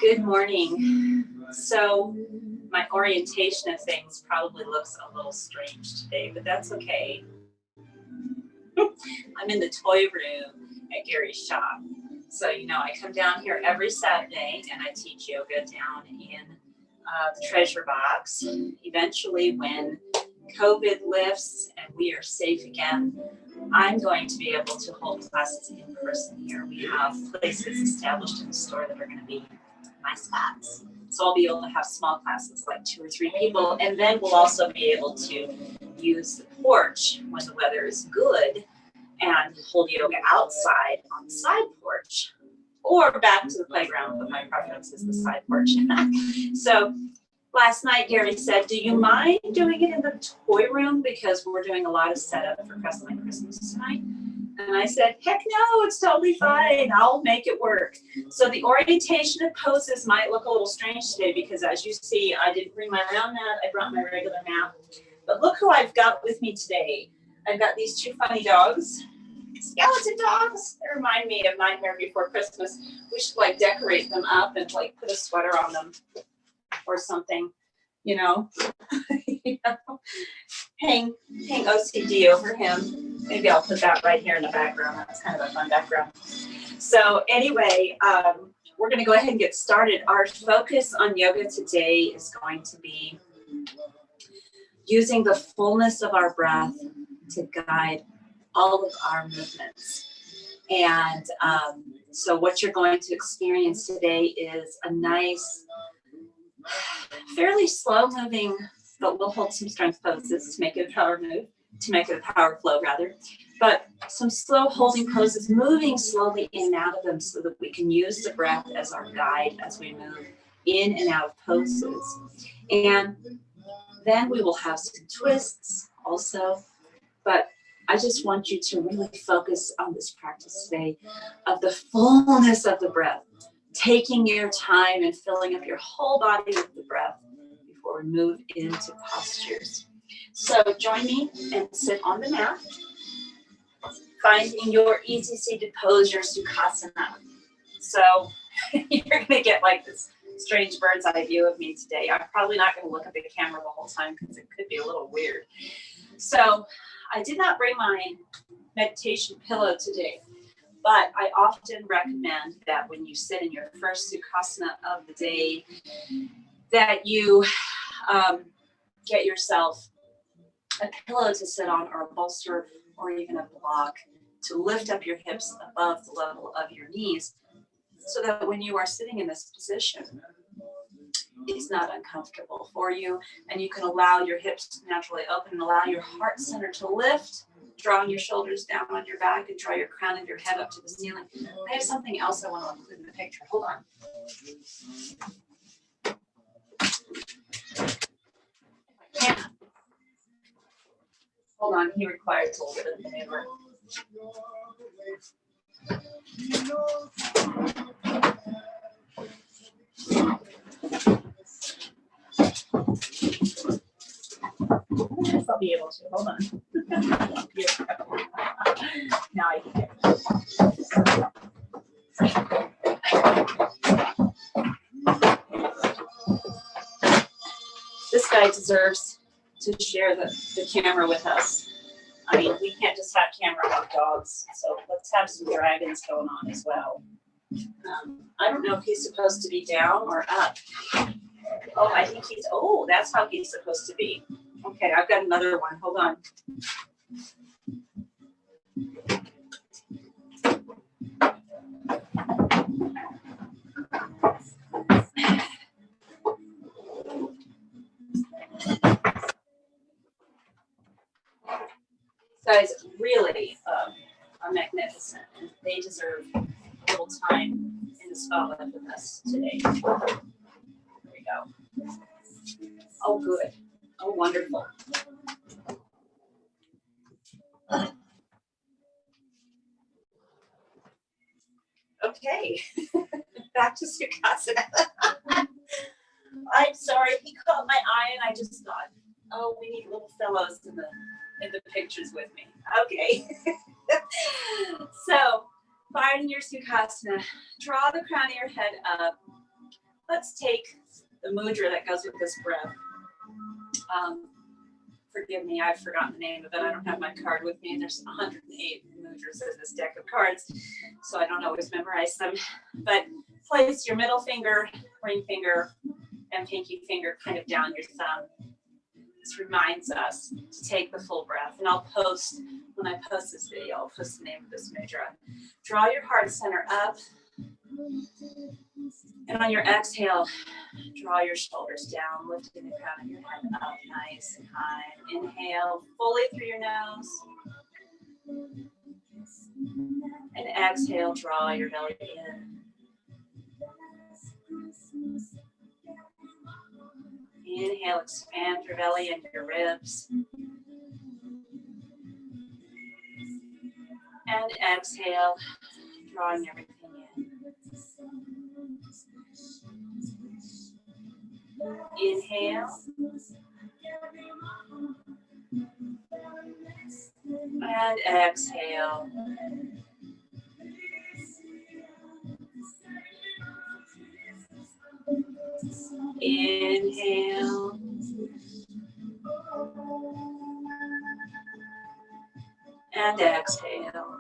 Good morning. So my orientation of things probably looks a little strange today, but that's okay. I'm in the toy room at Gary's shop. So, I come down here every Saturday and I teach yoga down in the treasure box. Eventually, when COVID lifts and we are safe again, I'm going to be able to hold classes in person here. We have places established in the store that are going to be my spots. So I'll be able to have small classes, like 2 or 3 people, and then we'll also be able to use the porch when the weather is good and hold yoga outside on the side porch or back to the playground, but my preference is the side porch. So last night, Gary said, do you mind doing it in the toy room? Because we're doing a lot of setup for Wrestling Christmas tonight. And I said, heck no, it's totally fine. I'll make it work. So the orientation of poses might look a little strange today because, as you see, I didn't bring my round mat. I brought my regular mat. But look who I've got with me today. I've got these 2 funny dogs. Skeleton dogs. They remind me of Nightmare Before Christmas. We should decorate them up and put a sweater on them or something, hang OCD over him. Maybe I'll put that right here in the background. That's kind of a fun background. So anyway, we're going to go ahead and get started. Our focus on yoga today is going to be using the fullness of our breath to guide all of our movements. And so what you're going to experience today is a nice, fairly slow moving, but we'll hold some strength poses to make it a power move, to make it a power flow rather, but some slow holding poses, moving slowly in and out of them so that we can use the breath as our guide as we move in and out of poses. And then we will have some twists also, but I just want you to really focus on this practice today of the fullness of the breath, taking your time and filling up your whole body with the breath before we move into postures. So join me and sit on the mat, finding your easy seated pose, your Sukhasana. So you're going to get this strange bird's eye view of me today. I'm probably not going to look at the camera the whole time because it could be a little weird. So I did not bring my meditation pillow today, but I often recommend that when you sit in your first Sukhasana of the day, that you get yourself a pillow to sit on or a bolster or even a block to lift up your hips above the level of your knees so that when you are sitting in this position, it's not uncomfortable for you and you can allow your hips to naturally open and allow your heart center to lift, drawing your shoulders down on your back and draw your crown of your head up to the ceiling. I have something else I want to include in the picture. Hold on. Yeah. Hold on, he requires a little bit of maneuver. I'll be able to. Hold on. Now I can get it. This guy deserves to share the camera with us. I mean, we can't just have camera with dogs, so let's have some dragons going on as well. I don't know if he's supposed to be down or up. Oh, I think that's how he's supposed to be. Okay, I've got another one. Hold on. These guys really are magnificent, and they deserve a little time in the spotlight with us today. There we go. Oh, good. Oh, wonderful. Okay, back to Sukhasana. I'm sorry, he caught my eye and I just thought, oh, we need little fellows in the pictures with me. Okay. So, finding your Sukhasana, draw the crown of your head up, Let's take the mudra that goes with this breath. Forgive me, I've forgotten the name of it. I don't have my card with me. There's 108 mudras in this deck of cards, so I don't always memorize them. But place your middle finger, ring finger, and pinky finger kind of down your thumb. This reminds us to take the full breath. And I'll post, when I post this video, I'll post the name of this mudra. Draw your heart center up. And on your exhale, draw your shoulders down, lifting the crown of your head up nice and high. Inhale fully through your nose. And exhale, draw your belly in. Inhale, expand your belly and your ribs. And exhale, drawing everything in. Inhale. And exhale. Inhale. And exhale.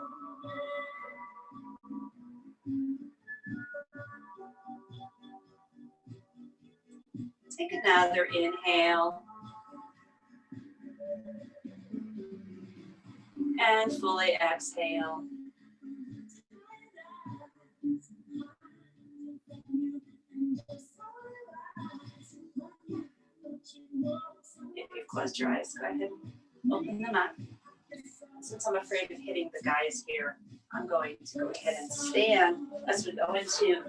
Take another inhale. And fully exhale. If you've closed your eyes, go ahead and open them up. Since I'm afraid of hitting the guys here, I'm going to go ahead and stand as we go into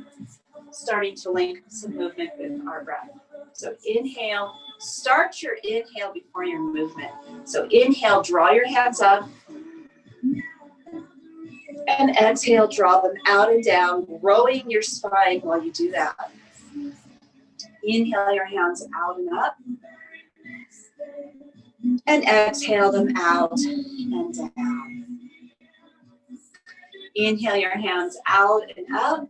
starting to link some movement with our breath. So inhale, start your inhale before your movement. So inhale, draw your hands up. And exhale, draw them out and down, growing your spine while you do that. Inhale your hands out and up. And exhale them out and down. Inhale your hands out and up.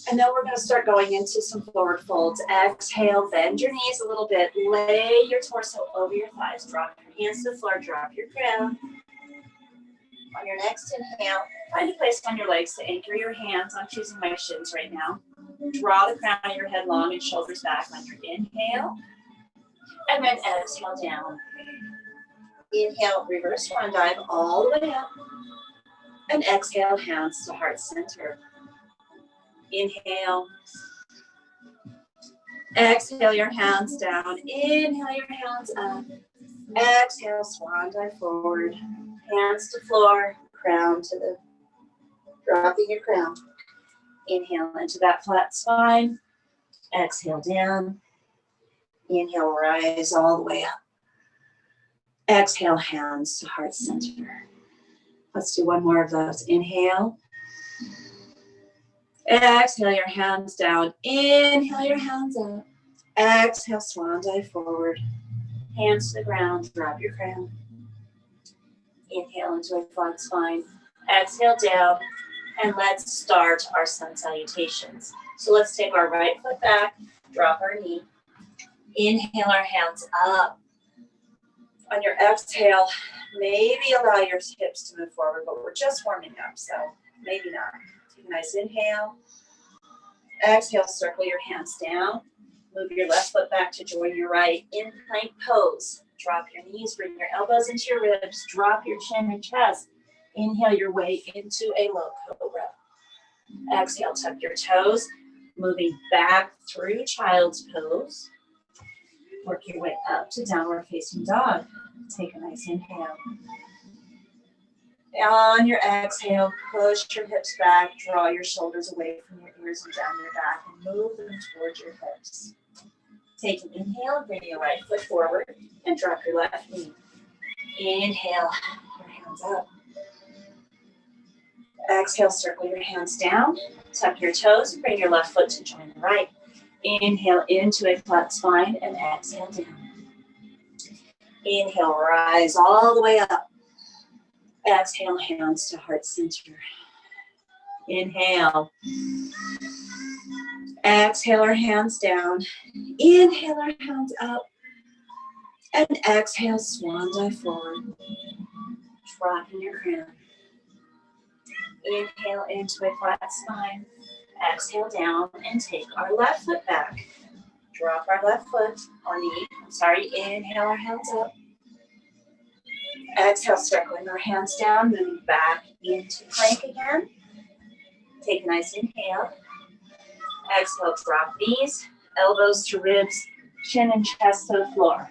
And then we're going to start going into some forward folds. Exhale, bend your knees a little bit. Lay your torso over your thighs. Drop your hands to the floor. Drop your crown. On your next inhale, find a place on your legs to anchor your hands. I'm choosing my shins right now. Draw the crown of your head long and shoulders back on your inhale. And then exhale down. Inhale, reverse swan dive all the way up. And exhale, hands to heart center. Inhale. Exhale your hands down. Inhale your hands up. Exhale, swan dive forward. Hands to floor, crown to the, dropping your crown. Inhale into that flat spine. Exhale down. Inhale, rise all the way up. Exhale, hands to heart center. Let's do one more of those. Inhale. Exhale your hands down. Inhale your hands up. Exhale, swan dive forward. Hands to the ground, drop your crown. Inhale into a flat spine. Exhale down. And let's start our sun salutations. So let's take our right foot back, drop our knee. Inhale our hands up. On your exhale, maybe allow your hips to move forward, but we're just warming up, so maybe not. Take a nice inhale. Exhale, circle your hands down. Move your left foot back to join your right in plank pose. Drop your knees, bring your elbows into your ribs, drop your chin and chest. Inhale your way into a low cobra. Exhale, tuck your toes, moving back through child's pose. Work your way up to downward facing dog. Take a nice inhale. On your exhale, push your hips back, draw your shoulders away from your ears and down your back, and move them towards your hips. Take an inhale, bring your right foot forward, and drop your left knee. Inhale, your hands up. Exhale, circle your hands down, tuck your toes, and bring your left foot to join the right. Inhale into a flat spine, and exhale down. Inhale, rise all the way up. Exhale, hands to heart center. Inhale. Exhale our hands down. Inhale our hands up. And exhale, swan dive forward. Dropping your crown. Inhale into a flat spine. Exhale down and take our left foot back. Drop our left foot or knee. Inhale our hands up. Exhale, circling our hands down, moving back into plank again. Take a nice inhale. Exhale, drop knees, elbows to ribs, chin and chest to the floor.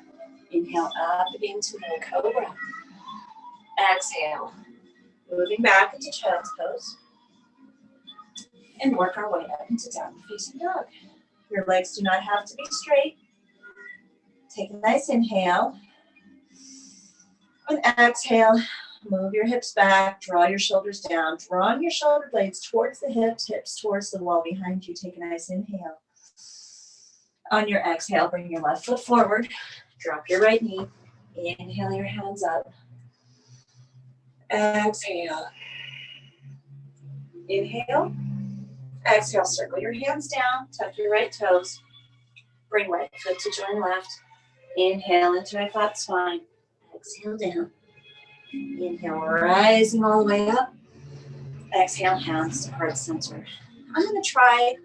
Inhale up into the cobra. Exhale, moving back into child's pose. And work our way up into downward facing dog. Your legs do not have to be straight. Take a nice inhale. And exhale, move your hips back, draw your shoulders down, drawing your shoulder blades towards the hips, hips towards the wall behind you. Take a nice inhale. On your exhale, bring your left foot forward, drop your right knee, inhale your hands up. Exhale. Inhale. Exhale, circle your hands down, tuck your right toes, bring right foot to join left. Inhale into a flat spine. Exhale down. Inhale, rising all the way up. Exhale, hands to heart center. I'm going to try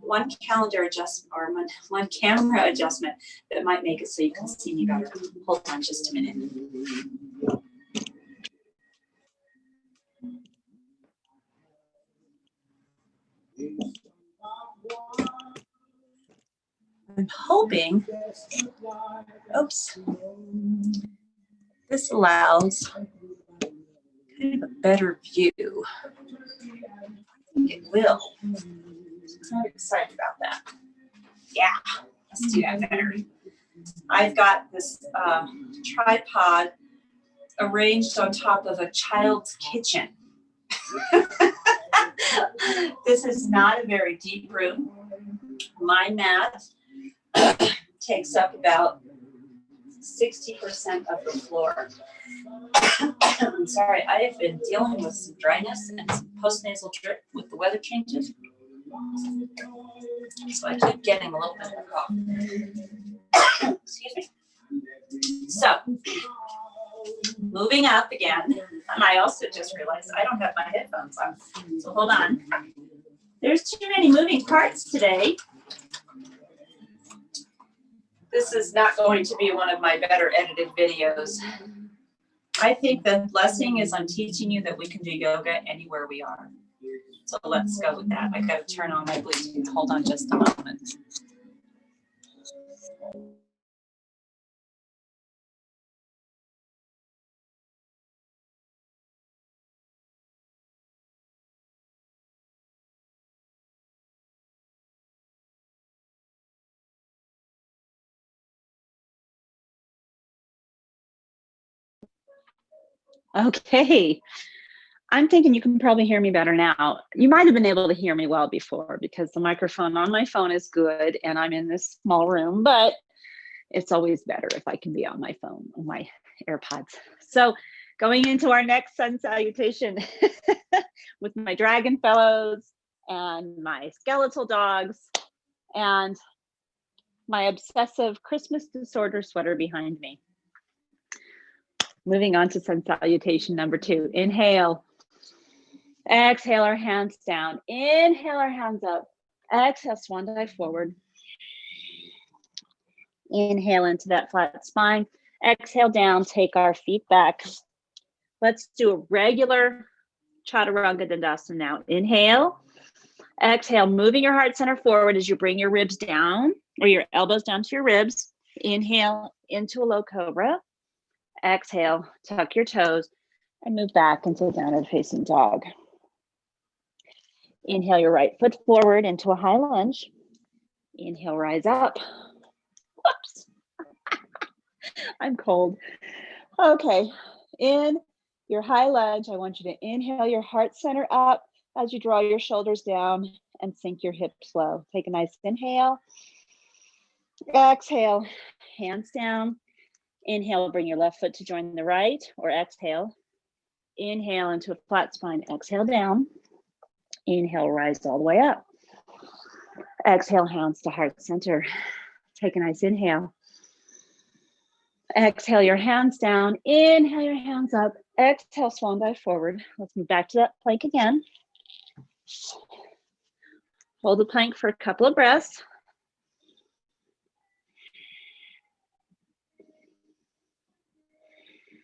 one calendar adjustment or one camera adjustment that might make it so you can see me better. Hold on just a minute. I'm hoping, oops, this allows kind of a better view. I think it will. I'm excited about that. Yeah, let's do that better. I've got this tripod arranged on top of a child's kitchen. This is not a very deep room. My mat takes up about 60% of the floor. I'm sorry, I have been dealing with some dryness and some postnasal drip with the weather changes. So I keep getting a little bit of a cough. Excuse me. So, moving up again. And I also just realized I don't have my headphones on. So hold on. There's too many moving parts today. This is not going to be one of my better edited videos. I think the blessing is I'm teaching you that we can do yoga anywhere we are. So let's go with that. I got to turn on my Bluetooth. Hold on just a moment. Okay, I'm thinking you can probably hear me better now. You might have been able to hear me well before because the microphone on my phone is good and I'm in this small room, but it's always better if I can be on my phone, on my AirPods. So going into our next sun salutation with my dragon fellows and my skeletal dogs and my obsessive Christmas disorder sweater behind me. Moving on to sun salutation number 2. Inhale. Exhale our hands down. Inhale our hands up. Exhale, swan dive forward. Inhale into that flat spine. Exhale down, take our feet back. Let's do a regular chaturanga dandasana now. Inhale. Exhale, moving your heart center forward as you bring your ribs down or your elbows down to your ribs. Inhale into a low cobra. Exhale, tuck your toes and move back into downward facing dog. Inhale your right foot forward into a high lunge. Inhale, rise up. Whoops. I'm cold. Okay, in your high lunge, I want you to inhale your heart center up as you draw your shoulders down and sink your hips low. Take a nice inhale. Exhale, hands down. Inhale, bring your left foot to join the right, or exhale. Inhale into a flat spine, exhale down. Inhale, rise all the way up. Exhale, hands to heart center. Take a nice inhale. Exhale your hands down. Inhale your hands up. Exhale, swan dive forward. Let's move back to that plank again. Hold the plank for a couple of breaths.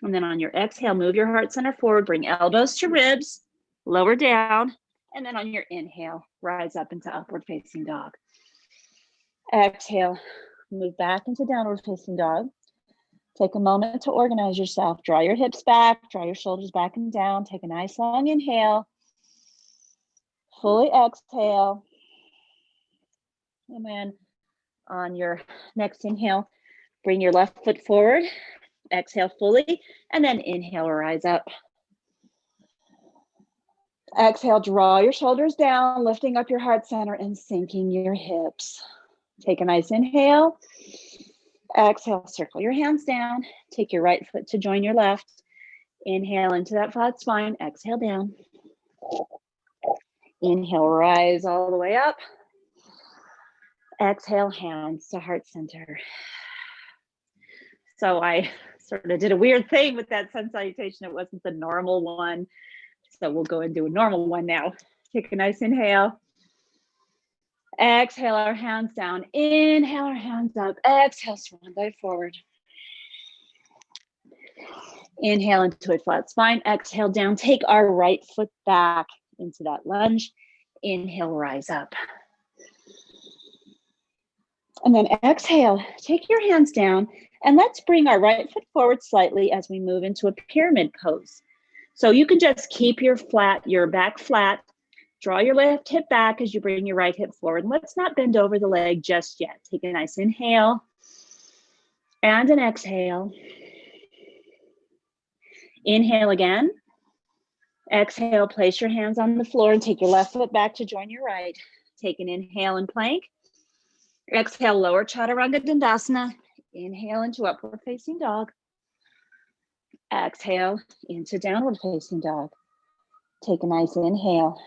And then on your exhale, move your heart center forward. Bring elbows to ribs. Lower down. And then on your inhale, rise up into upward facing dog. Exhale, move back into downward facing dog. Take a moment to organize yourself. Draw your hips back, draw your shoulders back and down. Take a nice long inhale. Fully exhale. And then on your next inhale, bring your left foot forward. Exhale fully, and then inhale, rise up. Exhale, draw your shoulders down, lifting up your heart center and sinking your hips. Take a nice inhale. Exhale, circle your hands down. Take your right foot to join your left. Inhale into that flat spine. Exhale down. Inhale, rise all the way up. Exhale, hands to heart center. So I sort of did a weird thing with that sun salutation. It wasn't the normal one. So we'll go and do a normal one now. Take a nice inhale. Exhale our hands down. Inhale our hands up. Exhale, swan dive forward. Inhale into a flat spine. Exhale down. Take our right foot back into that lunge. Inhale, rise up. And then exhale, take your hands down and let's bring our right foot forward slightly as we move into a pyramid pose. So you can just keep your back flat. Draw your left hip back as you bring your right hip forward. Let's not bend over the leg just yet. Take a nice inhale and an exhale. Inhale again. Exhale, place your hands on the floor and take your left foot back to join your right. Take an inhale and plank. Exhale, lower chaturanga dandasana. Inhale into upward facing dog. Exhale into downward facing dog. Take a nice inhale.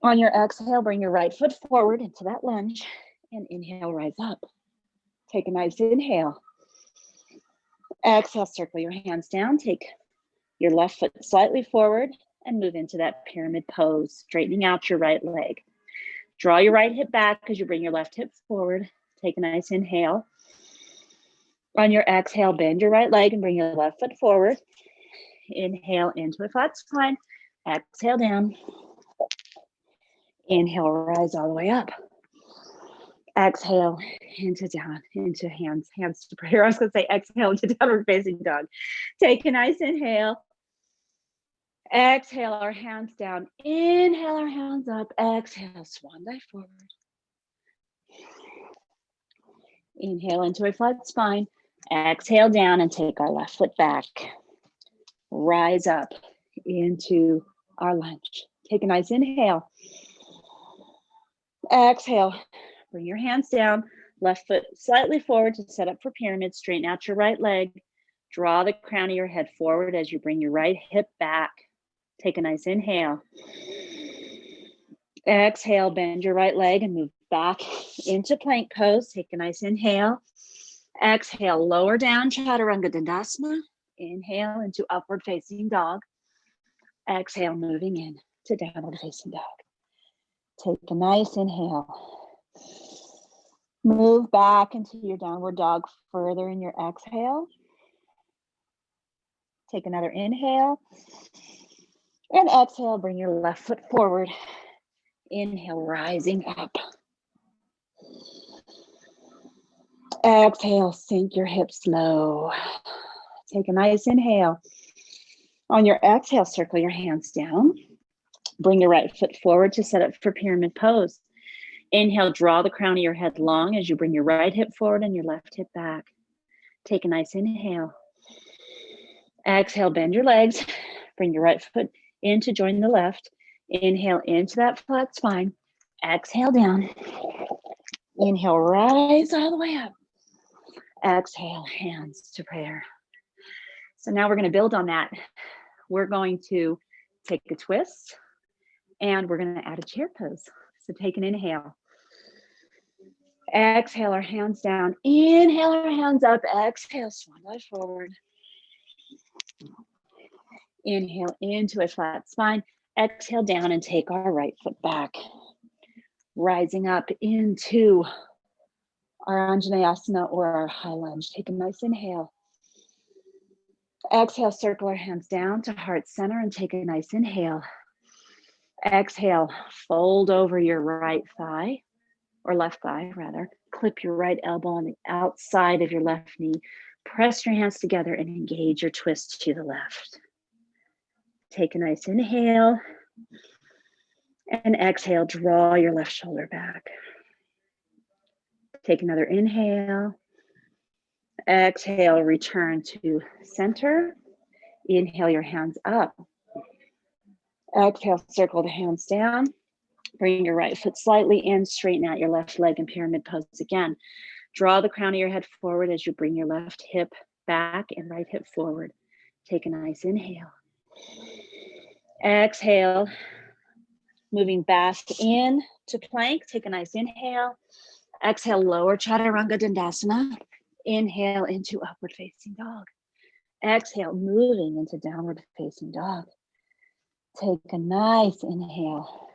On your exhale, bring your right foot forward into that lunge and inhale, rise up. Take a nice inhale. Exhale, circle your hands down. Take your left foot slightly forward and move into that pyramid pose, straightening out your right leg. Draw your right hip back as you bring your left hip forward. Take a nice inhale. On your exhale, bend your right leg and bring your left foot forward. Inhale into a flat spine. Exhale down. Inhale, rise all the way up. Exhale into down, into hands to prayer. I was going to say exhale into downward facing dog. Take a nice inhale. Exhale our hands down. Inhale our hands up. Exhale, swan dive forward. Inhale into a flat spine. Exhale down and take our left foot back. Rise up into our lunge. Take a nice inhale. Exhale. Bring your hands down. Left foot slightly forward to set up for pyramid. Straighten out your right leg. Draw the crown of your head forward as you bring your right hip back. Take a nice inhale. Exhale, bend your right leg and move back into plank pose. Take a nice inhale. Exhale, lower down, chaturanga dandasana. Inhale into upward facing dog. Exhale, moving in to downward facing dog. Take a nice inhale. Move back into your downward dog further in your exhale. Take another inhale. And exhale, bring your left foot forward. Inhale, rising up. Exhale, sink your hips low. Take a nice inhale. On your exhale, circle your hands down. Bring your right foot forward to set up for pyramid pose. Inhale, draw the crown of your head long as you bring your right hip forward and your left hip back. Take a nice inhale. Exhale, bend your legs. Bring your right foot in to join the left. Inhale into that flat spine. Exhale down. Inhale, rise all the way up. Exhale, hands to prayer. So now we're going to build on that. We're going to take a twist And we're going to add a chair pose. So take an inhale. Exhale our hands down. Inhale our hands up. Exhale, swan dive forward. Inhale into a flat spine. Exhale down and take our right foot back. Rising up into our Anjaneyasana or our high lunge. Take a nice inhale. Exhale, circle our hands down to heart center and take a nice inhale. Exhale, fold over your right thigh, or left thigh rather. Clip your right elbow on the outside of your left knee. Press your hands together and engage your twist to the left. Take a nice inhale. And exhale, draw your left shoulder back. Take another inhale. Exhale, return to center. Inhale your hands up. Exhale, circle the hands down. Bring your right foot slightly in, straighten out your left leg in pyramid pose again. Draw the crown of your head forward as you bring your left hip back and right hip forward. Take a nice inhale. Exhale, moving back in to plank. Take a nice inhale. Exhale, lower chaturanga dandasana. Inhale into upward facing dog. Exhale, moving into downward facing dog. Take a nice inhale.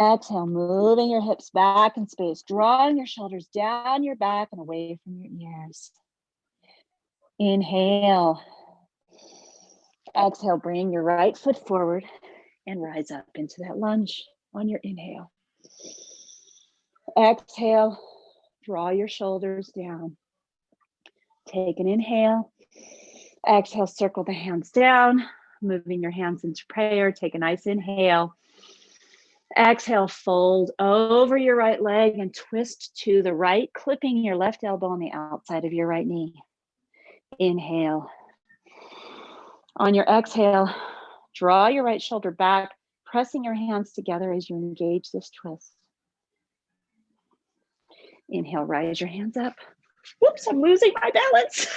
Exhale, moving your hips back in space, drawing your shoulders down your back and away from your ears. Inhale. Exhale, bring your right foot forward and rise up into that lunge on your inhale. Exhale, draw your shoulders down. Take an inhale. Exhale, circle the hands down, moving your hands into prayer. Take a nice inhale. Exhale, fold over your right leg and twist to the right, clipping your left elbow on the outside of your right knee. Inhale. On your exhale, draw your right shoulder back, pressing your hands together as you engage this twist. Inhale, rise your hands up. Whoops, I'm losing my balance.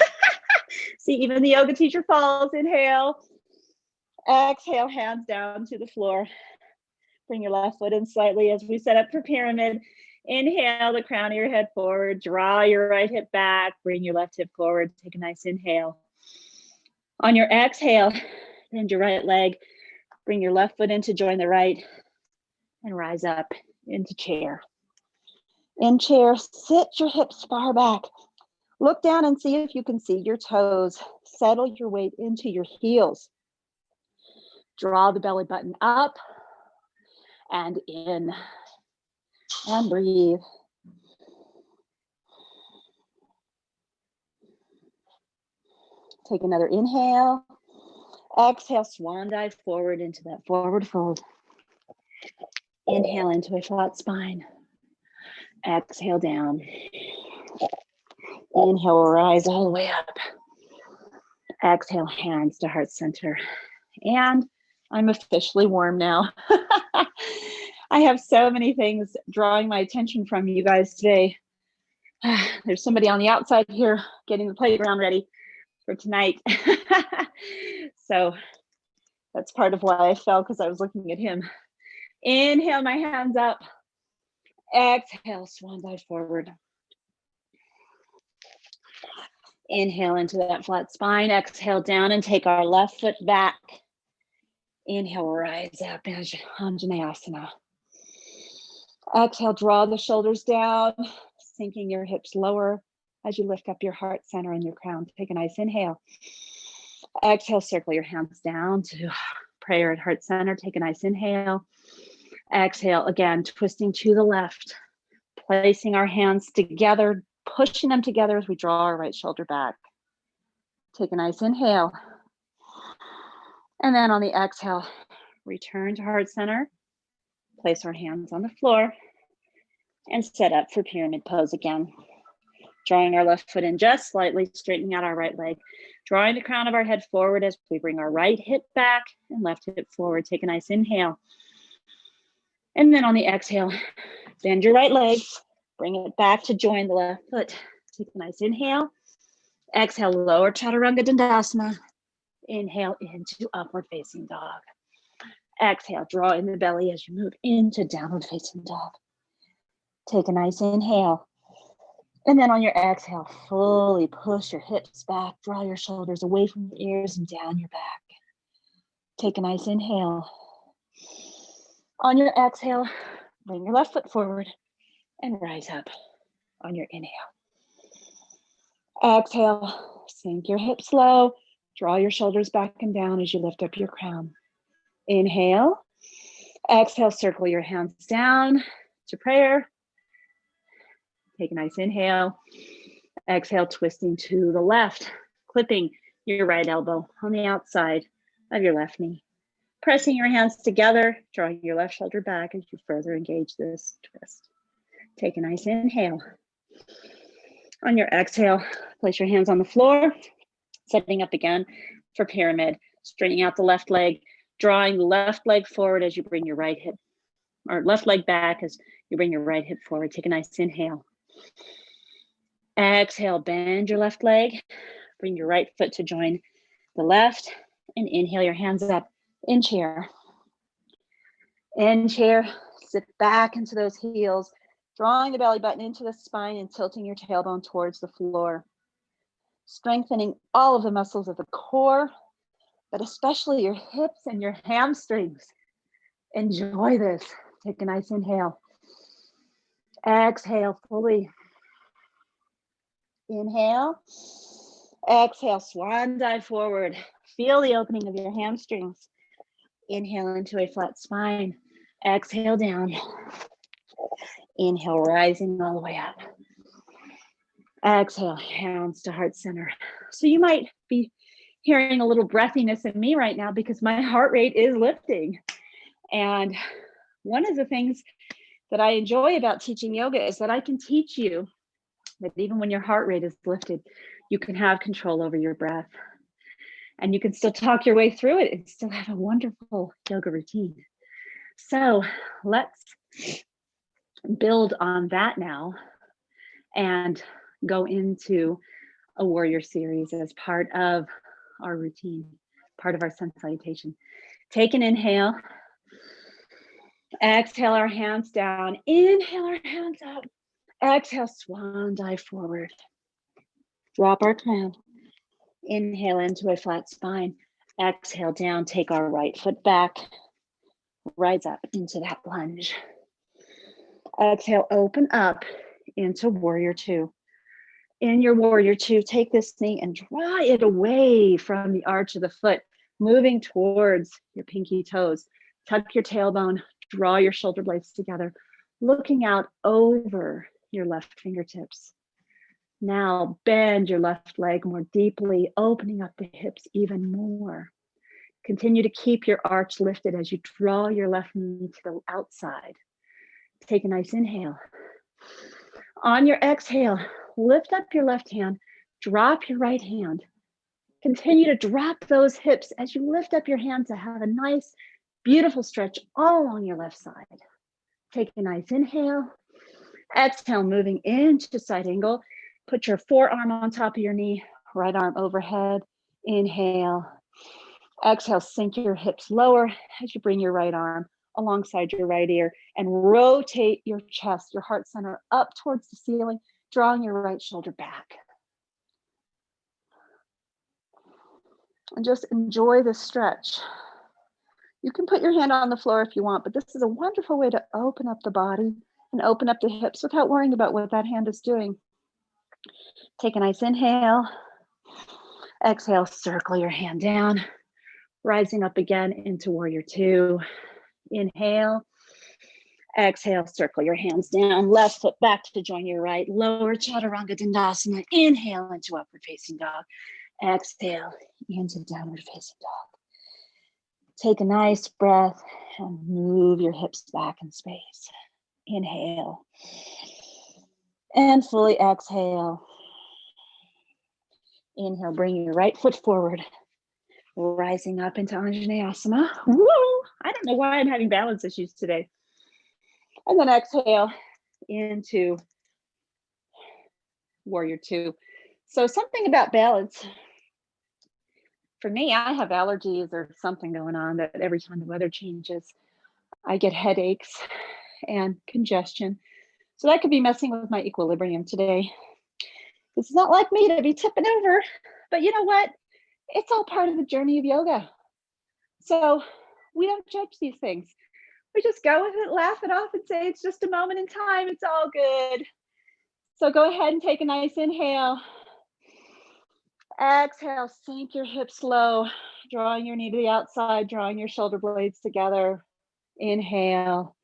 See, even the yoga teacher falls. Inhale. Exhale, hands down to the floor. Bring your left foot in slightly as we set up for pyramid. Inhale, the crown of your head forward. Draw your right hip back. Bring your left hip forward. Take a nice inhale. On your exhale, bend your right leg. Bring your left foot in to join the right and rise up into chair. In chair, sit your hips far back. Look down and see if you can see your toes. Settle your weight into your heels. Draw the belly button up and in. And breathe. Take another inhale. Exhale, swan dive forward into that forward fold. Inhale into a flat spine. Exhale down. Inhale, rise all the way up. Exhale, hands to heart center. And I'm officially warm now. I have so many things drawing my attention from you guys today. There's somebody on the outside here getting the playground ready for tonight. So that's part of why I fell, because I was looking at him. Inhale, my hands up. Exhale, swan dive forward. Inhale into that flat spine. Exhale down and take our left foot back. Inhale, rise up, Anjaneyasana. Exhale, draw the shoulders down, sinking your hips lower as you lift up your heart center and your crown. Take a nice inhale. Exhale, circle your hands down to prayer at heart center. Take a nice inhale. Exhale, again, twisting to the left, placing our hands together, pushing them together as we draw our right shoulder back. Take a nice inhale. And then on the exhale, return to heart center, place our hands on the floor, and set up for pyramid pose again. Drawing our left foot in just slightly, straightening out our right leg, drawing the crown of our head forward as we bring our right hip back and left hip forward. Take a nice inhale. And then on the exhale, bend your right leg, bring it back to join the left foot. Take a nice inhale. Exhale, lower chaturanga dandasana. Inhale into upward facing dog. Exhale, draw in the belly as you move into downward facing dog. Take a nice inhale. And then on your exhale, fully push your hips back, draw your shoulders away from your ears and down your back. Take a nice inhale. On your exhale, bring your left foot forward and rise up on your inhale. Exhale, sink your hips low, draw your shoulders back and down as you lift up your crown. Inhale. Exhale, circle your hands down to prayer. Take a nice inhale. Exhale, twisting to the left, clipping your right elbow on the outside of your left knee. Pressing your hands together, drawing your left shoulder back as you further engage this twist. Take a nice inhale. On your exhale, place your hands on the floor, setting up again for pyramid, straightening out the left leg, drawing the left leg forward as you bring your right hip, or left leg back as you bring your right hip forward. Take a nice inhale. Exhale, bend your left leg, bring your right foot to join the left, and inhale your hands up in chair. In chair, sit back into those heels, drawing the belly button into the spine and tilting your tailbone towards the floor. Strengthening all of the muscles of the core, but especially your hips and your hamstrings. Enjoy this. Take a nice inhale. Exhale fully. Inhale. Exhale, swan dive forward. Feel the opening of your hamstrings. Inhale into a flat spine. Exhale down. Inhale, rising all the way up. Exhale, hands to heart center. So you might be hearing a little breathiness in me right now because my heart rate is lifting. And one of the things that I enjoy about teaching yoga is that I can teach you that even when your heart rate is lifted, you can have control over your breath. And you can still talk your way through it and still have a wonderful yoga routine. So let's build on that now and go into a warrior series as part of our routine, part of our sun salutation. Take an inhale. Exhale our hands down. Inhale our hands up. Exhale, swan dive forward. Drop our crown. Inhale into a flat spine. Exhale down, take our right foot back. Rise up into that lunge. Exhale, open up into warrior two. In your warrior two, take this knee and draw it away from the arch of the foot, moving towards your pinky toes. Tuck your tailbone, draw your shoulder blades together, looking out over your left fingertips. Now bend your left leg more deeply, opening up the hips even more. Continue to keep your arch lifted as you draw your left knee to the outside. Take a nice inhale. On your exhale, lift up your left hand, drop your right hand. Continue to drop those hips as you lift up your hand to have a nice, beautiful stretch all along your left side. Take a nice inhale. Exhale, moving into side angle. Put your forearm on top of your knee, right arm overhead. Inhale. Exhale, sink your hips lower as you bring your right arm alongside your right ear and rotate your chest, your heart center up towards the ceiling, drawing your right shoulder back. And just enjoy the stretch. You can put your hand on the floor if you want, but this is a wonderful way to open up the body and open up the hips without worrying about what that hand is doing. Take a nice inhale. Exhale, circle your hand down, rising up again into warrior two. Inhale. Exhale, circle your hands down, left foot back to join your right, lower chaturanga dandasana. Inhale into upward facing dog. Exhale into downward facing dog. Take a nice breath and move your hips back in space. Inhale. And fully exhale. Inhale, bring your right foot forward, rising up into Anjaneyasana. Woo! I don't know why I'm having balance issues today. And then exhale into warrior two. So something about balance For me, I have allergies or something going on that every time the weather changes, I get headaches and congestion. So that could be messing with my equilibrium today. It's not like me to be tipping over, but you know what? It's all part of the journey of yoga. So we don't judge these things. We just go with it, laugh it off, and say it's just a moment in time. It's all good. So go ahead and take a nice inhale. Exhale, sink your hips low, drawing your knee to the outside, drawing your shoulder blades together. Inhale.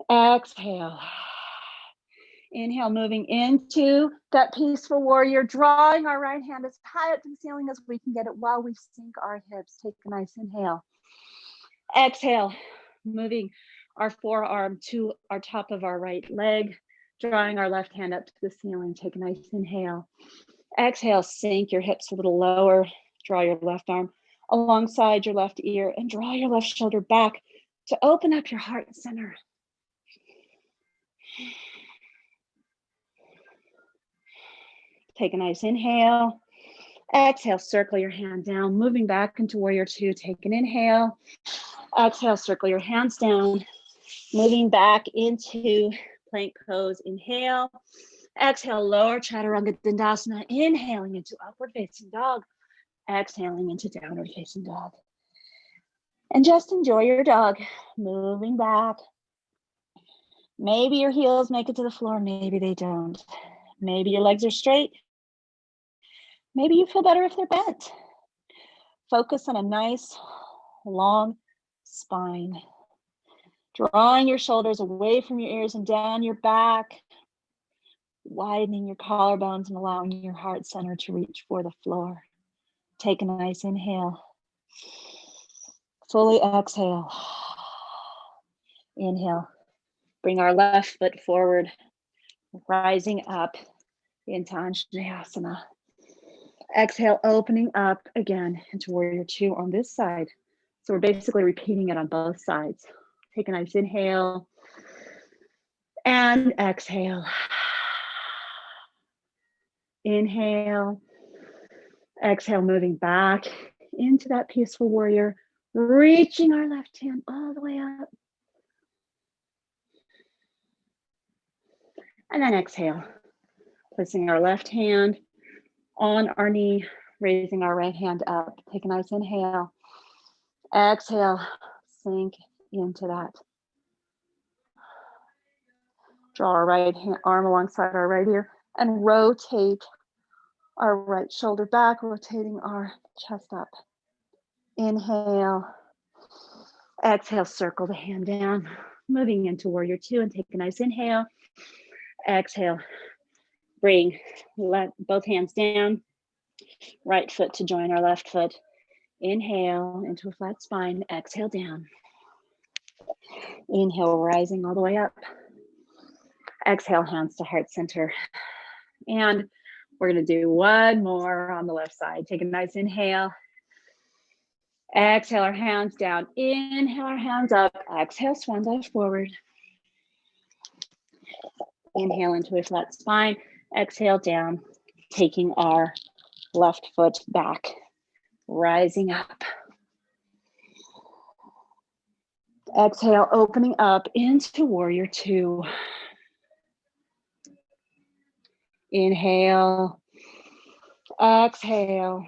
Exhale. Inhale, moving into that peaceful warrior, drawing our right hand as high up to the ceiling as we can get it while we sink our hips. Take a nice inhale. Exhale, moving our forearm to our top of our right leg, drawing our left hand up to the ceiling. Take a nice inhale. Exhale, sink your hips a little lower, draw your left arm alongside your left ear and draw your left shoulder back to open up your heart center. Take a nice inhale. Exhale, circle your hand down, moving back into warrior two. Take an inhale. Exhale, circle your hands down, moving back into plank pose. Inhale. Exhale, lower chaturanga dandasana, inhaling into upward facing dog, exhaling into downward facing dog. And just enjoy your dog, moving back. Maybe your heels make it to the floor, maybe they don't. Maybe your legs are straight. Maybe you feel better if they're bent. Focus on a nice, long spine. Drawing your shoulders away from your ears and down your back. Widening your collarbones and allowing your heart center to reach for the floor. Take a nice inhale. Fully exhale. Inhale. Bring our left foot forward, rising up into Anjaneyasana. Exhale, opening up again into warrior two on this side. So we're basically repeating it on both sides. Take a nice inhale and exhale. Inhale, exhale, moving back into that peaceful warrior, reaching our left hand all the way up. And then exhale, placing our left hand on our knee, raising our right hand up. Take a nice inhale. Exhale, sink into that. Draw our right arm alongside our right ear and rotate our right shoulder back, rotating our chest up. Inhale. Exhale, circle the hand down, moving into warrior two, and take a nice inhale. Exhale, bring both hands down, right foot to join our left foot. Inhale into a flat spine, exhale down. Inhale, rising all the way up. Exhale, hands to heart center. And we're gonna do one more on the left side. Take a nice inhale. Exhale our hands down, inhale our hands up, exhale, swan dive forward. Inhale into a flat spine, exhale down, taking our left foot back, rising up. Exhale, opening up into warrior two. Inhale, exhale.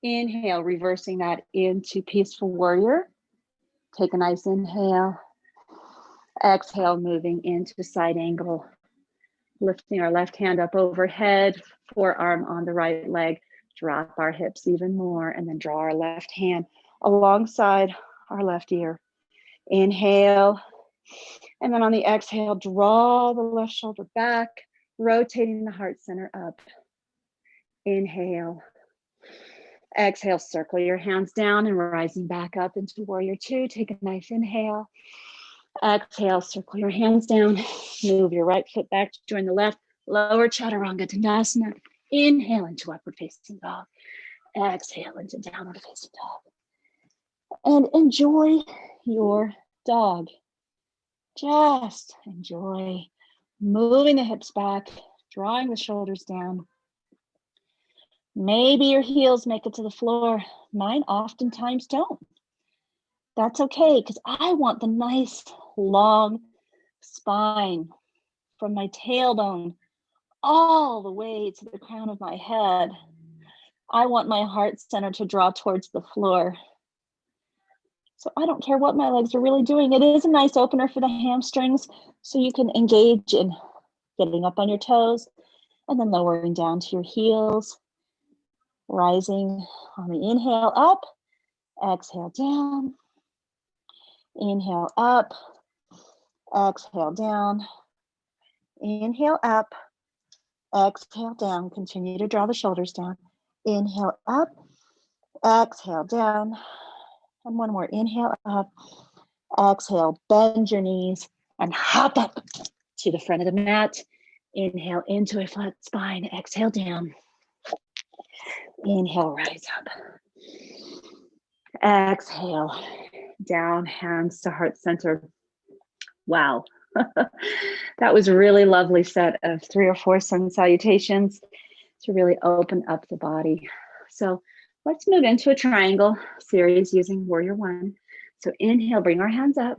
Inhale, reversing that into peaceful warrior. Take a nice inhale. Exhale, moving into side angle. Lifting our left hand up overhead, forearm on the right leg. Drop our hips even more and then draw our left hand alongside our left ear. Inhale. And then on the exhale, draw the left shoulder back, rotating the heart center up. Inhale. Exhale, circle your hands down and rising back up into warrior two. Take a nice inhale. Exhale, circle your hands down. Move your right foot back to join the left. Lower chaturanga dandasana. Inhale into upward facing dog. Exhale into downward facing dog. And enjoy your dog. Just enjoy moving the hips back, drawing the shoulders down. Maybe your heels make it to the floor. Mine oftentimes don't. That's okay, because I want the nice long spine from my tailbone all the way to the crown of my head. I want my heart center to draw towards the floor. So I don't care what my legs are really doing. It is a nice opener for the hamstrings, so you can engage in getting up on your toes and then lowering down to your heels, rising on the inhale up, exhale down, inhale up, exhale down, inhale up, exhale down. Continue to draw the shoulders down. Inhale up, exhale down, and one more. Inhale up, exhale, bend your knees and hop up to the front of the mat. Inhale into a flat spine, exhale down. Inhale, rise up. Exhale, down, hands to heart center. Wow. That was a really lovely set of 3 or 4 sun salutations to really open up the body. So let's move into a triangle series using Warrior One. So inhale, bring our hands up.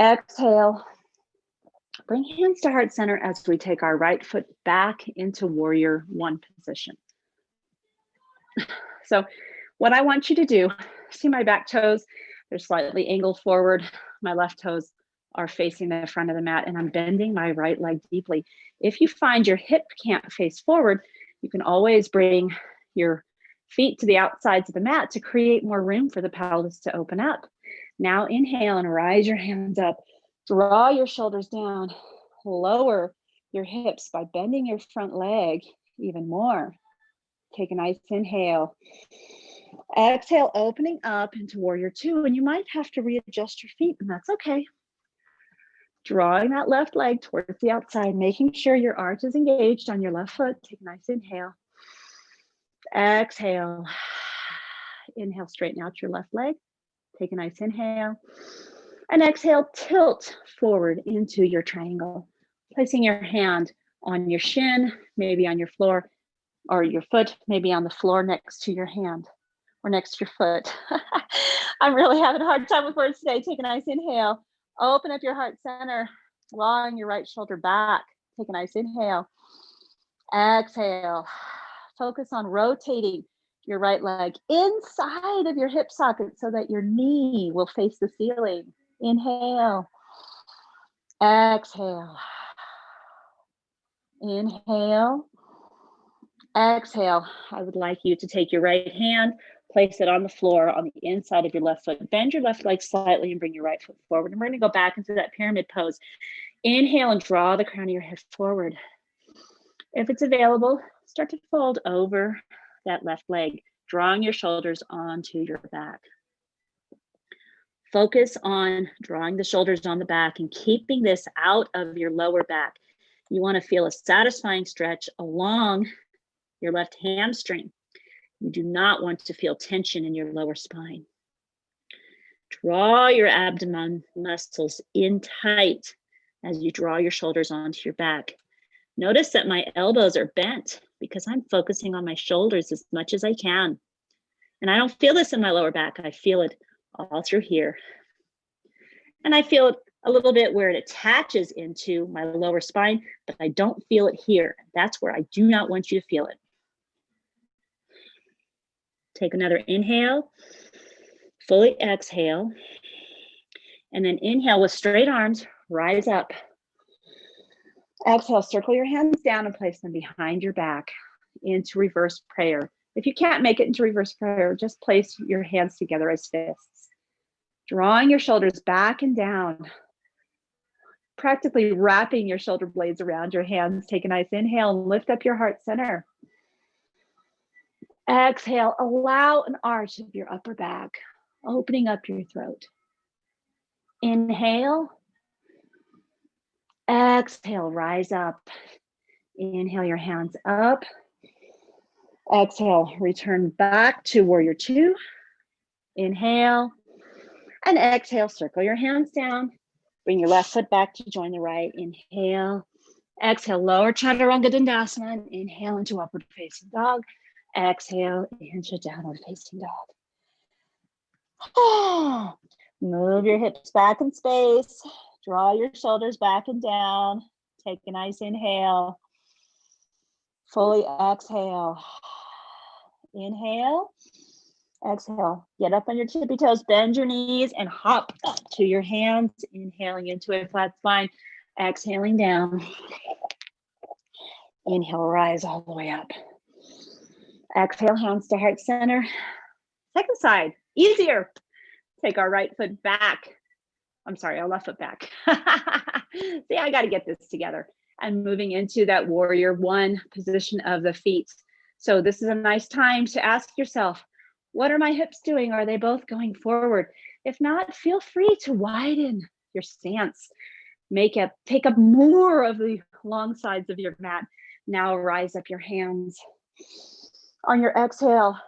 Exhale, bring hands to heart center as we take our right foot back into Warrior One position. So what I want you to do, see my back toes, they're slightly angled forward. My left toes are facing the front of the mat and I'm bending my right leg deeply. If you find your hip can't face forward, you can always bring your feet to the outsides of the mat to create more room for the pelvis to open up. Now inhale and rise your hands up. Draw your shoulders down. Lower your hips by bending your front leg even more. Take a nice inhale. Exhale, opening up into Warrior Two, and you might have to readjust your feet, and that's okay. Drawing that left leg towards the outside, making sure your arch is engaged on your left foot. Take a nice inhale. Exhale. Inhale, straighten out your left leg. Take a nice inhale. And exhale, tilt forward into your triangle, placing your hand on your shin, maybe on your floor, or your foot, maybe on the floor next to your hand or next to your foot. I'm really having a hard time with words today. Take a nice inhale. Open up your heart center, drawing your right shoulder back. Take a nice inhale. Exhale. Focus on rotating your right leg inside of your hip socket so that your knee will face the ceiling. Inhale. Exhale. Inhale. Exhale. I would like you to take your right hand, place it on the floor on the inside of your left foot. Bend your left leg slightly and bring your right foot forward. And we're going to go back into that pyramid pose. Inhale and draw the crown of your head forward. If it's available, start to fold over that left leg, drawing your shoulders onto your back. Focus on drawing the shoulders on the back and keeping this out of your lower back. You want to feel a satisfying stretch along your left hamstring. You do not want to feel tension in your lower spine. Draw your abdomen muscles in tight as you draw your shoulders onto your back. Notice that my elbows are bent because I'm focusing on my shoulders as much as I can. And I don't feel this in my lower back. I feel it all through here. And I feel it a little bit where it attaches into my lower spine, but I don't feel it here. That's where I do not want you to feel it. Take another inhale, fully exhale, and then inhale with straight arms, rise up. Exhale, circle your hands down and place them behind your back into reverse prayer. If you can't make it into reverse prayer, just place your hands together as fists. Drawing your shoulders back and down, practically wrapping your shoulder blades around your hands. Take a nice inhale and lift up your heart center. Exhale, allow an arch of your upper back, opening up your throat. Inhale. Exhale, rise up. Inhale your hands up. Exhale, return back to Warrior Two. Inhale. And exhale, circle your hands down. Bring your left foot back to join the right. Inhale. Exhale, lower chaturanga dandasana and inhale into upward facing dog. Exhale into downward facing dog. Move your hips back in space. Draw your shoulders back and down. Take a nice inhale. Fully exhale. Inhale. Exhale. Get up on your tippy toes. Bend your knees and hop up to your hands. Inhaling into a flat spine. Exhaling down. Inhale, rise all the way up. Exhale, hands to heart center. Second side, easier. Take our right foot back. I'm sorry, our left foot back. See, I got to get this together. And moving into that warrior one position of the feet. So this is a nice time to ask yourself, what are my hips doing? Are they both going forward? If not, feel free to widen your stance. Take up more of the long sides of your mat. Now rise up your hands. On your exhale,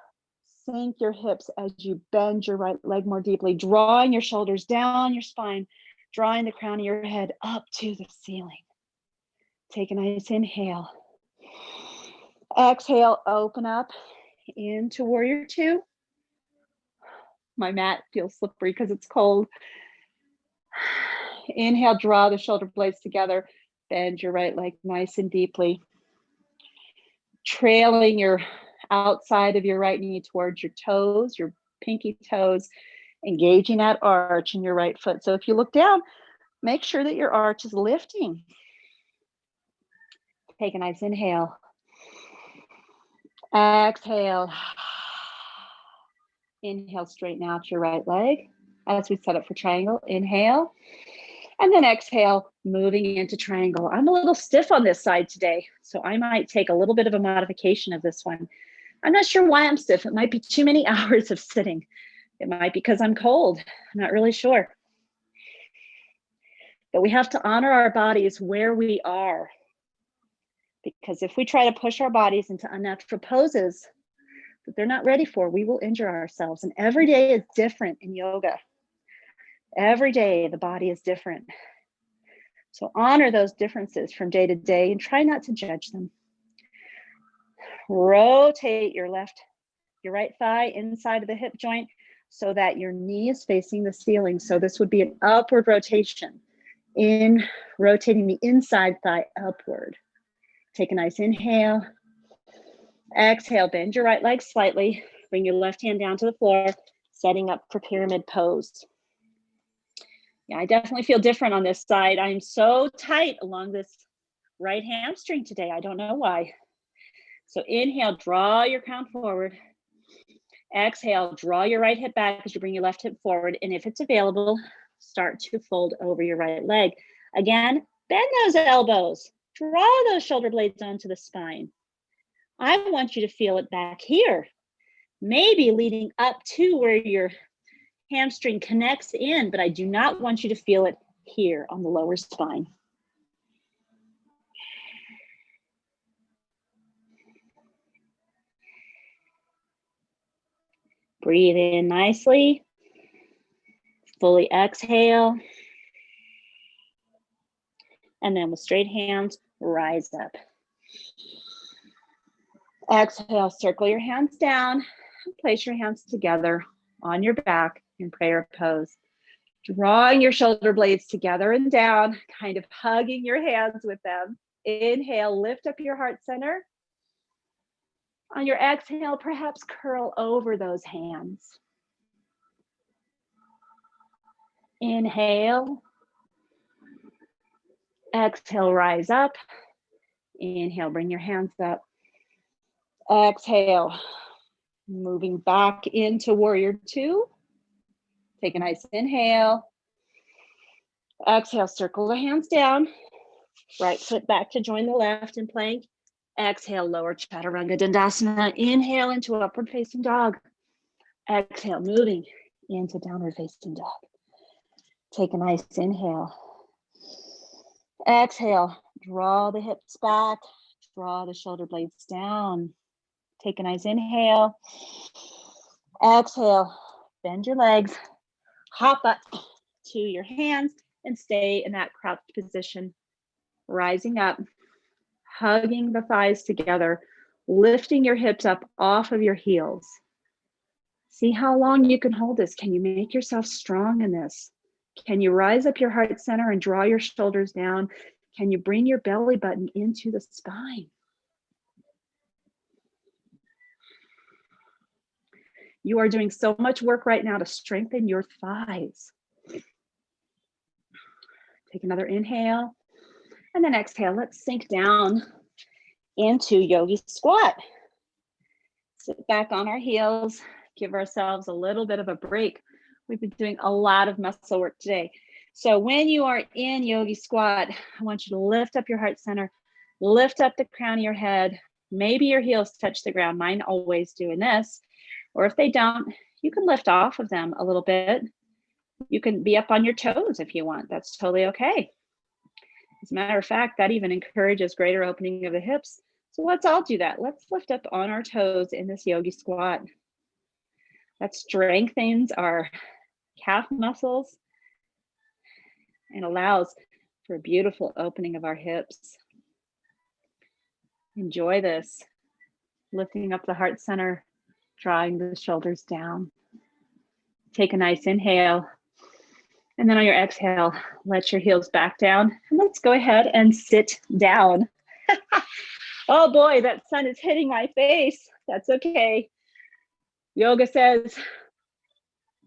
sink your hips as you bend your right leg more deeply, drawing your shoulders down your spine, drawing the crown of your head up to the ceiling. Take a nice inhale. Exhale, open up into warrior two. My mat feels slippery because it's cold. Inhale, draw the shoulder blades together. Bend your right leg nice and deeply. Trailing your outside of your right knee towards your toes, your pinky toes, engaging that arch in your right foot. So if you look down, make sure that your arch is lifting. Take a nice inhale. Exhale. Inhale, straighten out your right leg as we set up for triangle. Inhale. And then exhale, moving into triangle. I'm a little stiff on this side today, so I might take a little bit of a modification of this one. I'm not sure why I'm stiff. It might be too many hours of sitting. It might be because I'm cold. I'm not really sure. But we have to honor our bodies where we are. Because if we try to push our bodies into unnatural poses that they're not ready for, we will injure ourselves. And every day is different in yoga. Every day the body is different. So honor those differences from day to day and try not to judge them. Rotate your right thigh inside of the hip joint so that your knee is facing the ceiling. So this would be an upward rotation, in rotating the inside thigh upward. Take a nice inhale. Exhale, bend your right leg slightly. Bring your left hand down to the floor, setting up for pyramid pose. Yeah, I definitely feel different on this side. I'm so tight along this right hamstring today. I don't know why. So inhale, draw your crown forward. Exhale, draw your right hip back as you bring your left hip forward. And if it's available, start to fold over your right leg. Again, bend those elbows. Draw those shoulder blades onto the spine. I want you to feel it back here. Maybe leading up to where your hamstring connects in, but I do not want you to feel it here on the lower spine. Breathe in nicely. Fully exhale. And then with straight hands, rise up. Exhale, circle your hands down. Place your hands together on your back in prayer pose. Drawing your shoulder blades together and down, kind of hugging your hands with them. Inhale, lift up your heart center. On your exhale, perhaps curl over those hands. Inhale. Exhale, rise up. Inhale, bring your hands up. Exhale, moving back into warrior two. Take a nice inhale. Exhale, circle the hands down. Right foot back to join the left in plank. Exhale, lower chaturanga dandasana. Inhale into upward facing dog. Exhale, moving into downward facing dog. Take a nice inhale. Exhale, draw the hips back. Draw the shoulder blades down. Take a nice inhale. Exhale, bend your legs. Hop up to your hands and stay in that crouched position. Rising up, hugging the thighs together, lifting your hips up off of your heels. See how long you can hold this. Can you make yourself strong in this? Can you rise up your heart center and draw your shoulders down? Can you bring your belly button into the spine? You are doing so much work right now to strengthen your thighs. Take another inhale and then exhale. Let's sink down into Yogi squat. Sit back on our heels, give ourselves a little bit of a break. We've been doing a lot of muscle work today. So when you are in Yogi squat, I want you to lift up your heart center, lift up the crown of your head. Maybe your heels touch the ground. Mine always do in this. Or if they don't, you can lift off of them a little bit. You can be up on your toes if you want. That's totally okay. As a matter of fact, that even encourages greater opening of the hips. So let's all do that. Let's lift up on our toes in this Yogi squat. That strengthens our calf muscles and allows for a beautiful opening of our hips. Enjoy this. Lifting up the heart center, drawing the shoulders down. Take a nice inhale. And then on your exhale, let your heels back down. And let's go ahead and sit down. Oh boy, that sun is hitting my face. That's okay. Yoga says,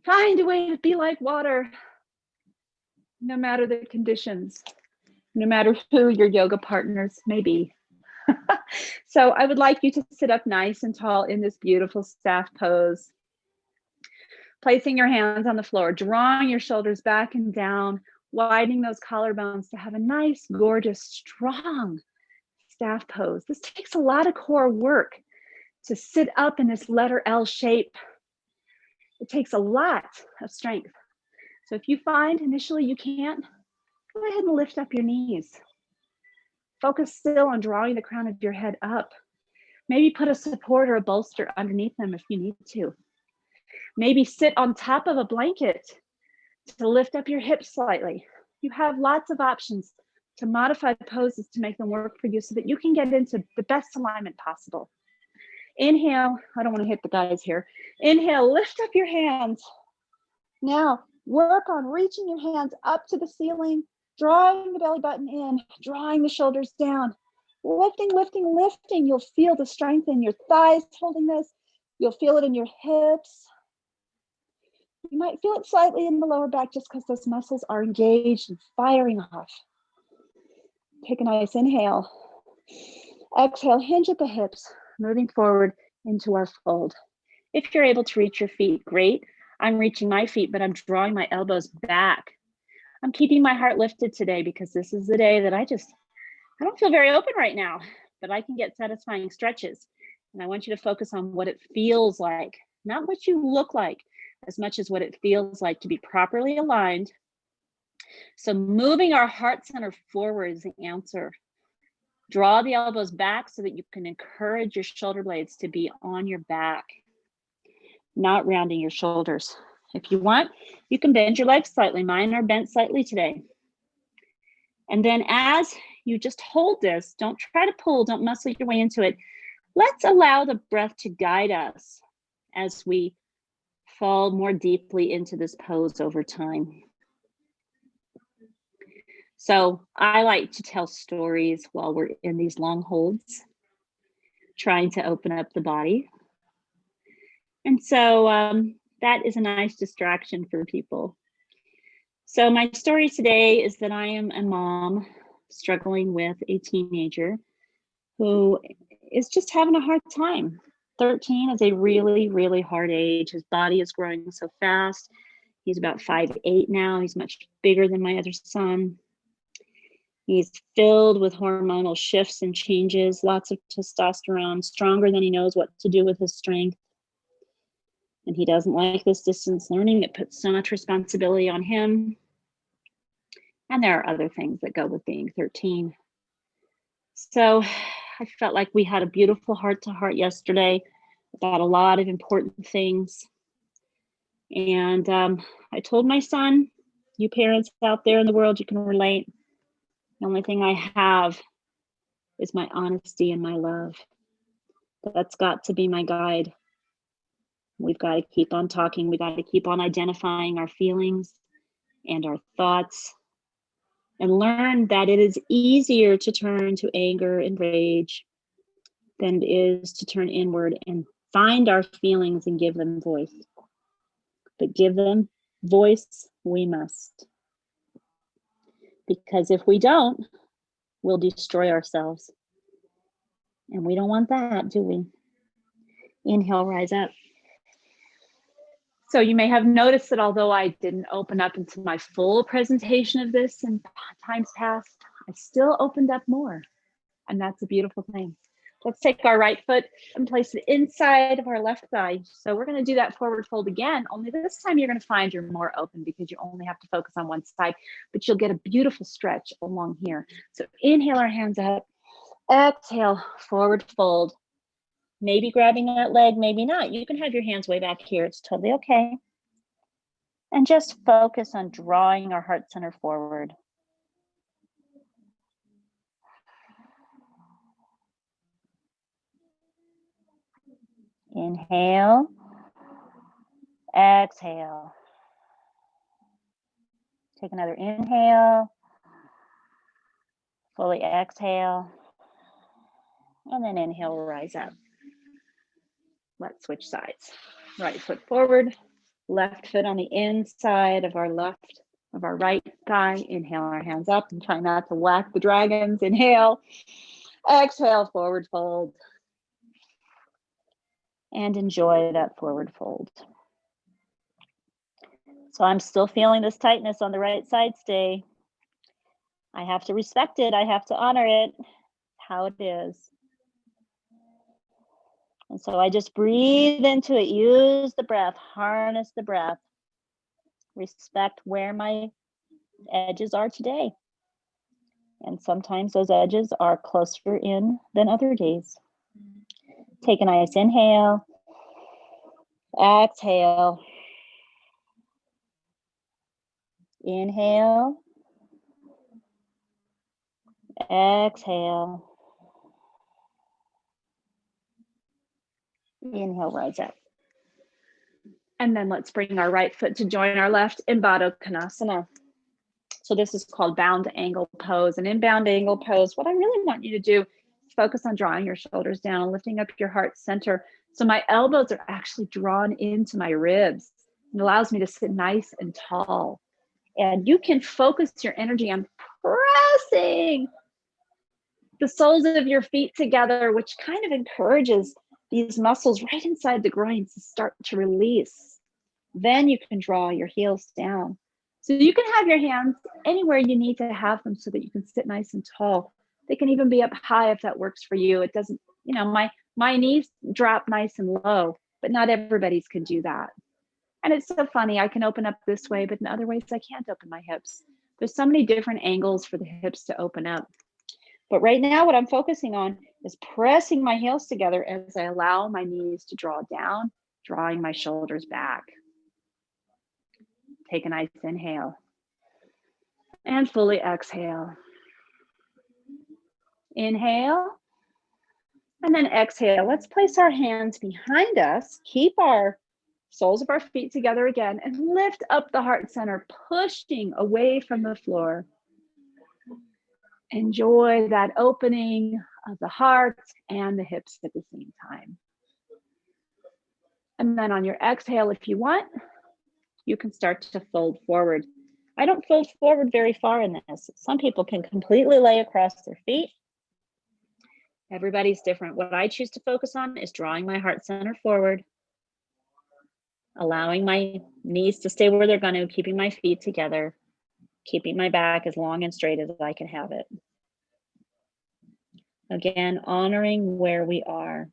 find a way to be like water, no matter the conditions, no matter who your yoga partners may be. So I would like you to sit up nice and tall in this beautiful staff pose. Placing your hands on the floor, drawing your shoulders back and down, widening those collarbones to have a nice, gorgeous, strong staff pose. This takes a lot of core work to sit up in this letter L shape. It takes a lot of strength. So if you find initially you can't, go ahead and lift up your knees. Focus still on drawing the crown of your head up. Maybe put a support or a bolster underneath them if you need to. Maybe sit on top of a blanket to lift up your hips slightly. You have lots of options to modify poses to make them work for you so that you can get into the best alignment possible. Inhale, I don't want to hit the guys here. Inhale, lift up your hands. Now, work on reaching your hands up to the ceiling, drawing the belly button in, drawing the shoulders down. Lifting, lifting, lifting. You'll feel the strength in your thighs holding this. You'll feel it in your hips. You might feel it slightly in the lower back just because those muscles are engaged and firing off. Take a nice inhale. Exhale, hinge at the hips, moving forward into our fold. If you're able to reach your feet, great. I'm reaching my feet, but I'm drawing my elbows back. I'm keeping my heart lifted today because this is the day that I don't feel very open right now, but I can get satisfying stretches. And I want you to focus on what it feels like, not what you look like, as much as what it feels like to be properly aligned. So moving our heart center forward is the answer. Draw the elbows back so that you can encourage your shoulder blades to be on your back, not rounding your shoulders. If you want, you can bend your legs slightly. Mine are bent slightly today. And then as you just hold this, don't try to pull, don't muscle your way into it. Let's allow the breath to guide us as we fall more deeply into this pose over time. So I like to tell stories while we're in these long holds, trying to open up the body. And so that is a nice distraction for people. So my story today is that I am a mom struggling with a teenager who is just having a hard time. 13 is a really, really hard age. His body is growing so fast. He's about 5'8" now. He's much bigger than my other son. He's filled with hormonal shifts and changes, lots of testosterone, stronger than he knows what to do with his strength. And he doesn't like this distance learning. It puts so much responsibility on him. And there are other things that go with being 13. So I felt like we had a beautiful heart-to-heart yesterday about a lot of important things. And I told my son, you parents out there in the world, you can relate. The only thing I have is my honesty and my love. That's got to be my guide. We've got to keep on talking. We got to keep on identifying our feelings and our thoughts, and learn that it is easier to turn to anger and rage than it is to turn inward and find our feelings and give them voice. But give them voice we must. Because if we don't, we'll destroy ourselves. And we don't want that, do we? Inhale, rise up. So you may have noticed that although I didn't open up into my full presentation of this in times past, I still opened up more. And that's a beautiful thing. Let's take our right foot and place it inside of our left thigh. So we're going to do that forward fold again, only this time you're going to find you're more open because you only have to focus on one side, but you'll get a beautiful stretch along here. So inhale our hands up, exhale, forward fold. Maybe grabbing that leg, maybe not. You can have your hands way back here. It's totally okay. And just focus on drawing our heart center forward. Inhale, exhale. Take another inhale, fully exhale, and then inhale, rise up. Let's switch sides. Right foot forward, left foot on the inside of our right thigh. Inhale our hands up and try not to whack the dragons. Inhale, exhale, forward fold. And enjoy that forward fold. So I'm still feeling this tightness on the right side stay. I have to respect it. I have to honor it, how it is. And so I just breathe into it, use the breath, harness the breath, respect where my edges are today. And sometimes those edges are closer in than other days. Take a nice inhale, exhale, inhale, exhale, inhale, rise up. And then let's bring our right foot to join our left in Baddha Konasana. So this is called bound angle pose. And in bound angle pose, what I really want you to do is focus on drawing your shoulders down, lifting up your heart center. So my elbows are actually drawn into my ribs. It allows me to sit nice and tall. And you can focus your energy on pressing the soles of your feet together, which kind of encourages these muscles right inside the groin to start to release. Then you can draw your heels down. So you can have your hands anywhere you need to have them so that you can sit nice and tall. They can even be up high if that works for you. It doesn't, my knees drop nice and low, but not everybody's can do that. And it's so funny, I can open up this way, but in other ways I can't open my hips. There's so many different angles for the hips to open up. But right now what I'm focusing on is pressing my heels together as I allow my knees to draw down, drawing my shoulders back. Take a nice inhale and fully exhale. Inhale and then exhale. Let's place our hands behind us. Keep our soles of our feet together again and lift up the heart center, pushing away from the floor. Enjoy that opening of the heart and the hips at the same time. And then on your exhale, if you want, you can start to fold forward. I don't fold forward very far in this. Some people can completely lay across their feet. Everybody's different. What I choose to focus on is drawing my heart center forward, allowing my knees to stay where they're going to, keeping my feet together, keeping my back as long and straight as I can have it. Again, honoring where we are.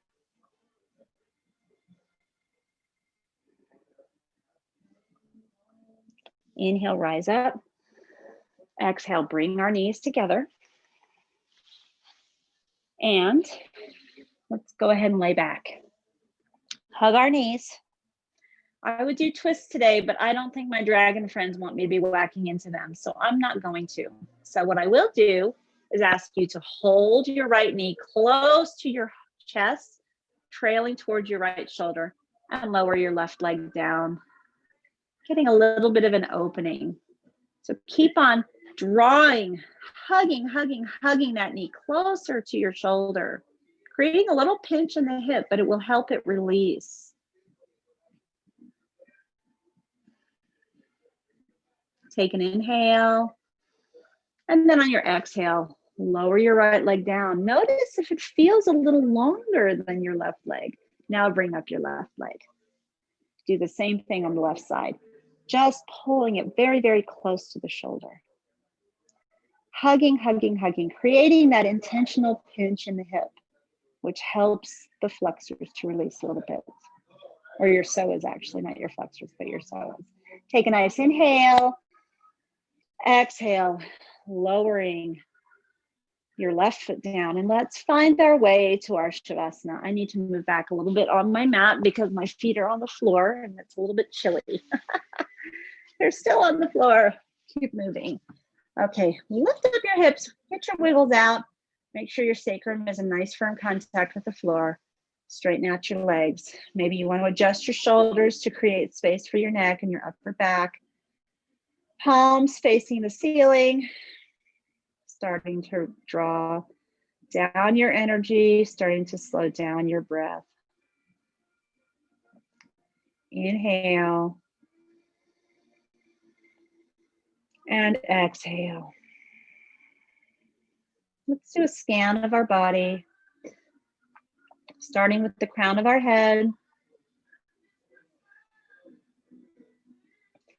Inhale, rise up. Exhale, bring our knees together. And let's go ahead and lay back. Hug our knees. I would do twists today, but I don't think my dragon friends want me to be whacking into them, so I'm not going to. So what I will do is ask you to hold your right knee close to your chest, trailing towards your right shoulder, and lower your left leg down, getting a little bit of an opening. So keep on drawing, hugging that knee closer to your shoulder, creating a little pinch in the hip, but it will help it release. Take an inhale, and then on your exhale, lower your right leg down. Notice if it feels a little longer than your left leg. Now bring up your left leg. Do the same thing on the left side. Just pulling it very, very close to the shoulder. Hugging, creating that intentional pinch in the hip, which helps the flexors to release a little bit. Or your psoas, actually, not your flexors, but your psoas. Take a nice inhale. Exhale, lowering your left foot down, and let's find our way to our Shavasana. I need to move back a little bit on my mat because my feet are on the floor and it's a little bit chilly. They're still on the floor. Keep moving. Okay, lift up your hips, get your wiggles out. Make sure your sacrum is in nice firm contact with the floor. Straighten out your legs. Maybe you want to adjust your shoulders to create space for your neck and your upper back. Palms facing the ceiling. Starting to draw down your energy, starting to slow down your breath. Inhale. And exhale. Let's do a scan of our body, starting with the crown of our head.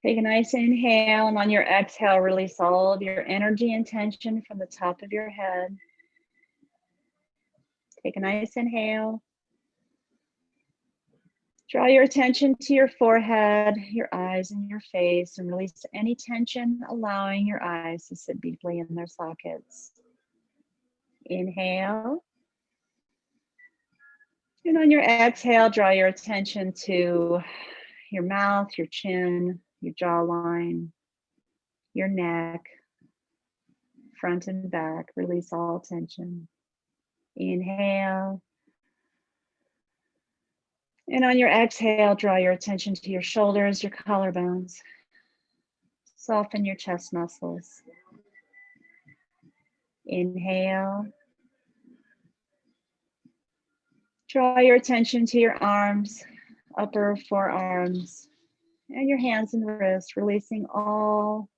Take a nice inhale, and on your exhale, release all of your energy and tension from the top of your head. Take a nice inhale. Draw your attention to your forehead, your eyes, and your face, and release any tension, allowing your eyes to sit deeply in their sockets. Inhale. And on your exhale, draw your attention to your mouth, your chin, your jawline, your neck, front and back. Release all tension. Inhale. And on your exhale, draw your attention to your shoulders, your collarbones. Soften your chest muscles. Inhale. Draw your attention to your arms, upper forearms, and your hands and wrists, releasing all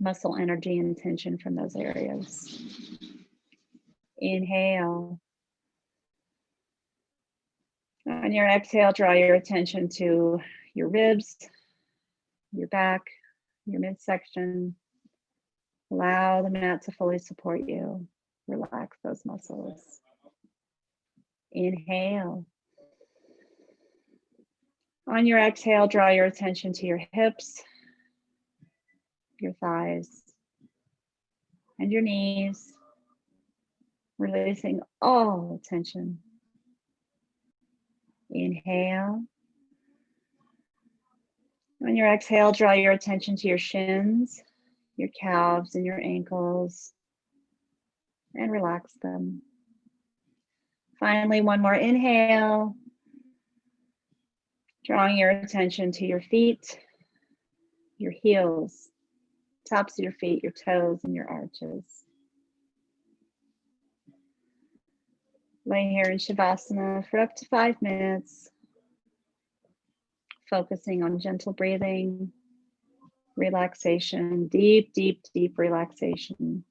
muscle energy and tension from those areas. Inhale. On your exhale, draw your attention to your ribs, your back, your midsection. Allow the mat to fully support you. Relax those muscles. Inhale. On your exhale, draw your attention to your hips, your thighs, and your knees, releasing all tension. Inhale. On your exhale, draw your attention to your shins, your calves, and your ankles, and relax them. Finally, one more inhale. Drawing your attention to your feet, your heels, tops of your feet, your toes, and your arches. Lay here in Shavasana for up to 5 minutes, focusing on gentle breathing, relaxation, deep, deep, deep relaxation.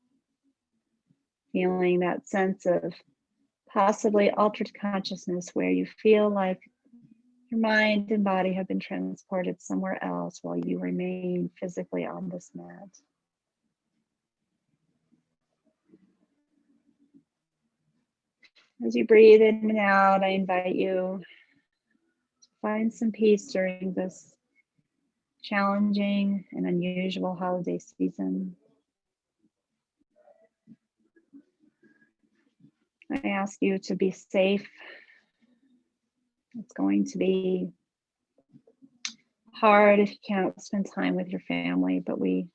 Feeling that sense of possibly altered consciousness where you feel like your mind and body have been transported somewhere else while you remain physically on this mat. As you breathe in and out, I invite you to find some peace during this challenging and unusual holiday season. I ask you to be safe. It's going to be hard if you can't spend time with your family, but we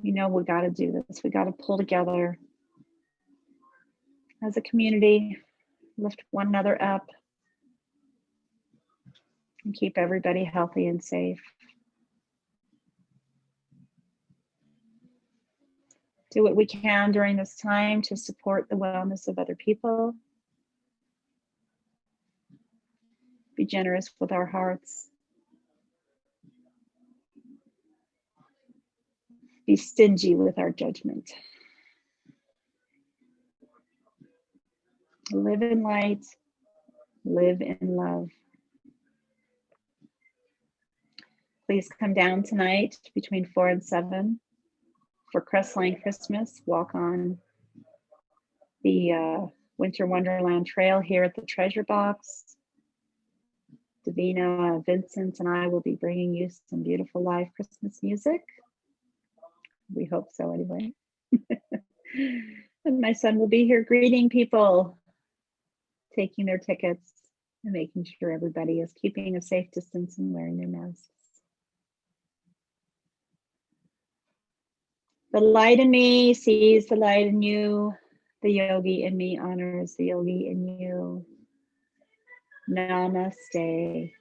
We know we got to do this. We got to pull together as a community, lift one another up, and keep everybody healthy and safe. Do what we can during this time to support the wellness of other people. Be generous with our hearts. Be stingy with our judgment. Live in light, live in love. Please come down tonight between 4 and 7 for Crestline Christmas. Walk on the Winter Wonderland Trail here at the Treasure Box. Davina, Vincent, and I will be bringing you some beautiful live Christmas music. We hope so anyway. And my son will be here greeting people, taking their tickets, and making sure everybody is keeping a safe distance and wearing their masks. The light in me sees the light in you. The yogi in me honors the yogi in you. Namaste.